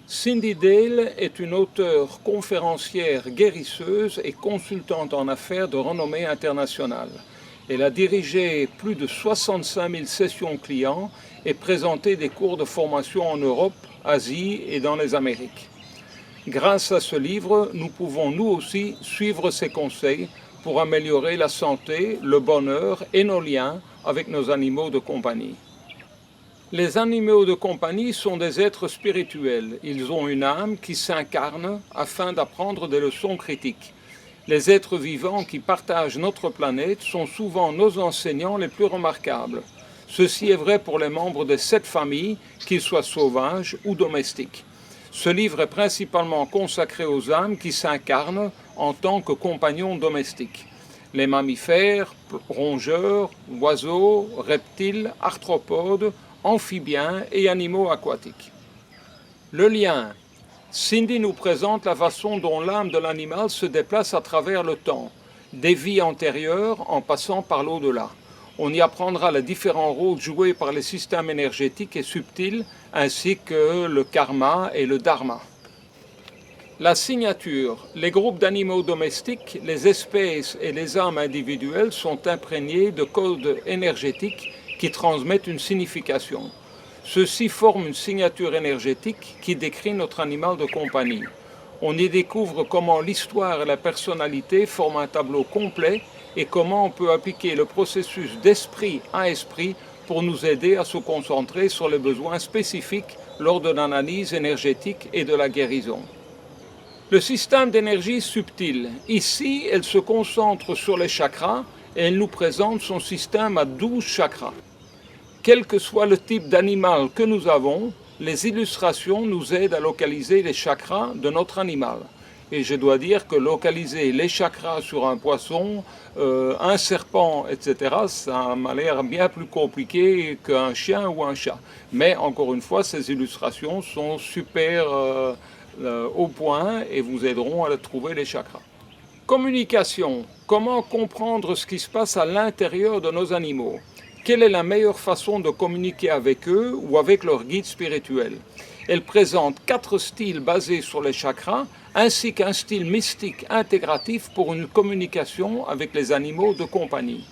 Cindy Dale est une auteure, conférencière, guérisseuse et consultante en affaires de renommée internationale. Elle a dirigé plus de 65 000 sessions clients et présenté des cours de formation en Europe, Asie et dans les Amériques. Grâce à ce livre, nous pouvons nous aussi suivre ses conseils pour améliorer la santé, le bonheur et nos liens avec nos animaux de compagnie. Les animaux de compagnie sont des êtres spirituels. Ils ont une âme qui s'incarne afin d'apprendre des leçons critiques. Les êtres vivants qui partagent notre planète sont souvent nos enseignants les plus remarquables. Ceci est vrai pour les membres de cette famille, qu'ils soient sauvages ou domestiques. Ce livre est principalement consacré aux âmes qui s'incarnent en tant que compagnons domestiques. Les mammifères, rongeurs, oiseaux, reptiles, arthropodes, amphibiens et animaux aquatiques. Le lien. Cindy nous présente la façon dont l'âme de l'animal se déplace à travers le temps, des vies antérieures en passant par l'au-delà. On y apprendra les différents rôles joués par les systèmes énergétiques et subtils, ainsi que le karma et le dharma. La signature. Les groupes d'animaux domestiques, les espèces et les âmes individuelles sont imprégnés de codes énergétiques qui transmettent une signification. Ceux-ci forment une signature énergétique qui décrit notre animal de compagnie. On y découvre comment l'histoire et la personnalité forment un tableau complet et comment on peut appliquer le processus d'esprit à esprit pour nous aider à se concentrer sur les besoins spécifiques lors de l'analyse énergétique et de la guérison. Le système d'énergie subtil. Ici, elle se concentre sur les chakras et elle nous présente son système à 12 chakras. Quel que soit le type d'animal que nous avons, les illustrations nous aident à localiser les chakras de notre animal. Et je dois dire que localiser les chakras sur un poisson, un serpent, etc., ça m'a l'air bien plus compliqué qu'un chien ou un chat. Mais encore une fois, ces illustrations sont super au point et vous aideront à trouver les chakras. Communication. Comment comprendre ce qui se passe à l'intérieur de nos animaux? Quelle est la meilleure façon de communiquer avec eux ou avec leur guide spirituel? Elle présente 4 styles basés sur les chakras, ainsi qu'un style mystique intégratif pour une communication avec les animaux de compagnie.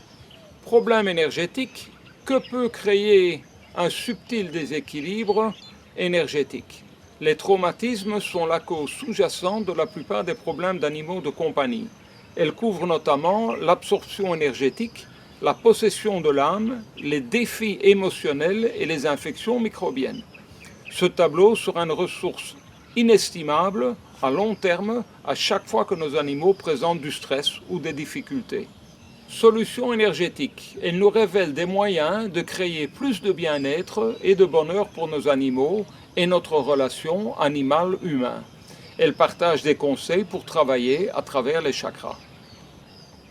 Problème énergétique. Que peut créer un subtil déséquilibre énergétique? Les traumatismes sont la cause sous-jacente de la plupart des problèmes d'animaux de compagnie. Elle couvre notamment l'absorption énergétique, la possession de l'âme, les défis émotionnels et les infections microbiennes. Ce tableau sera une ressource inestimable à long terme à chaque fois que nos animaux présentent du stress ou des difficultés. Solution énergétique. Elle nous révèle des moyens de créer plus de bien-être et de bonheur pour nos animaux et notre relation animal-humain. Elle partage des conseils pour travailler à travers les chakras.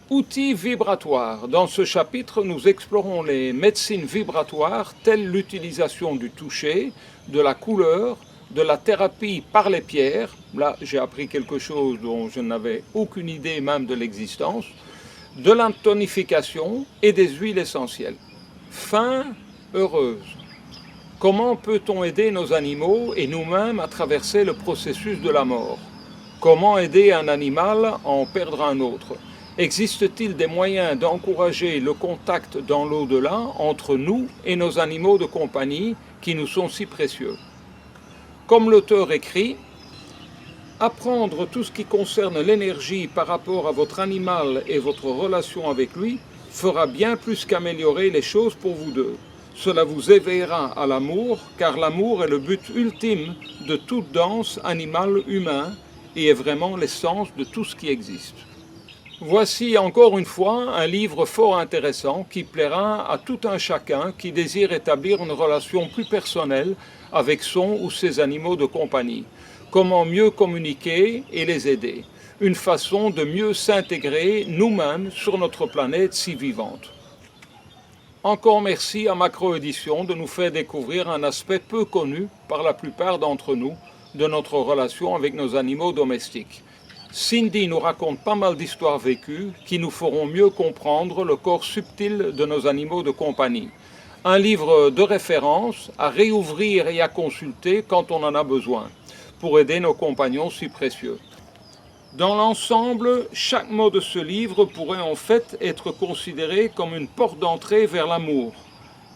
Outils vibratoires. Dans ce chapitre, nous explorons les médecines vibratoires telles l'utilisation du toucher, de la couleur, de la thérapie par les pierres. Là, j'ai appris quelque chose dont je n'avais aucune idée même de l'existence. De la tonification et des huiles essentielles. Fin heureuse. Comment peut-on aider nos animaux et nous-mêmes à traverser le processus de la mort? Comment aider un animal à en perdre un autre? Existe-t-il des moyens d'encourager le contact dans l'au-delà entre nous et nos animaux de compagnie qui nous sont si précieux? Comme l'auteur écrit, apprendre tout ce qui concerne l'énergie par rapport à votre animal et votre relation avec lui fera bien plus qu'améliorer les choses pour vous deux. Cela vous éveillera à l'amour, car l'amour est le but ultime de toute danse animale-humain et est vraiment l'essence de tout ce qui existe. Voici encore une fois un livre fort intéressant qui plaira à tout un chacun qui désire établir une relation plus personnelle avec son ou ses animaux de compagnie. Comment mieux communiquer et les aider. Une façon de mieux s'intégrer nous-mêmes sur notre planète si vivante. Encore merci à Macro-Édition de nous faire découvrir un aspect peu connu par la plupart d'entre nous de notre relation avec nos animaux domestiques. Cindy nous raconte pas mal d'histoires vécues qui nous feront mieux comprendre le corps subtil de nos animaux de compagnie. Un livre de référence à réouvrir et à consulter quand on en a besoin. pour aider nos compagnons si précieux. Dans l'ensemble, chaque mot de ce livre pourrait en fait être considéré comme une porte d'entrée vers l'amour,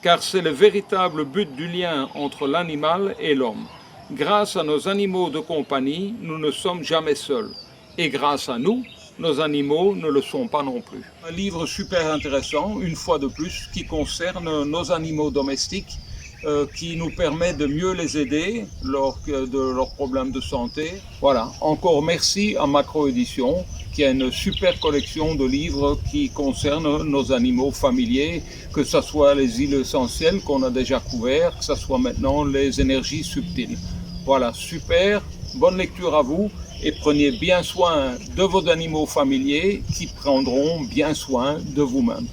car c'est le véritable but du lien entre l'animal et l'homme. Grâce à nos animaux de compagnie, nous ne sommes jamais seuls. Et grâce à nous, nos animaux ne le sont pas non plus. Un livre super intéressant, une fois de plus, qui concerne nos animaux domestiques, qui nous permet de mieux les aider lors de leurs problèmes de santé. Voilà, encore merci à Macro-Éditions, qui a une super collection de livres qui concernent nos animaux familiers, que ce soit les huiles essentielles qu'on a déjà couvertes, que ce soit maintenant les énergies subtiles. Voilà, super, bonne lecture à vous et prenez bien soin de vos animaux familiers qui prendront bien soin de vous-même.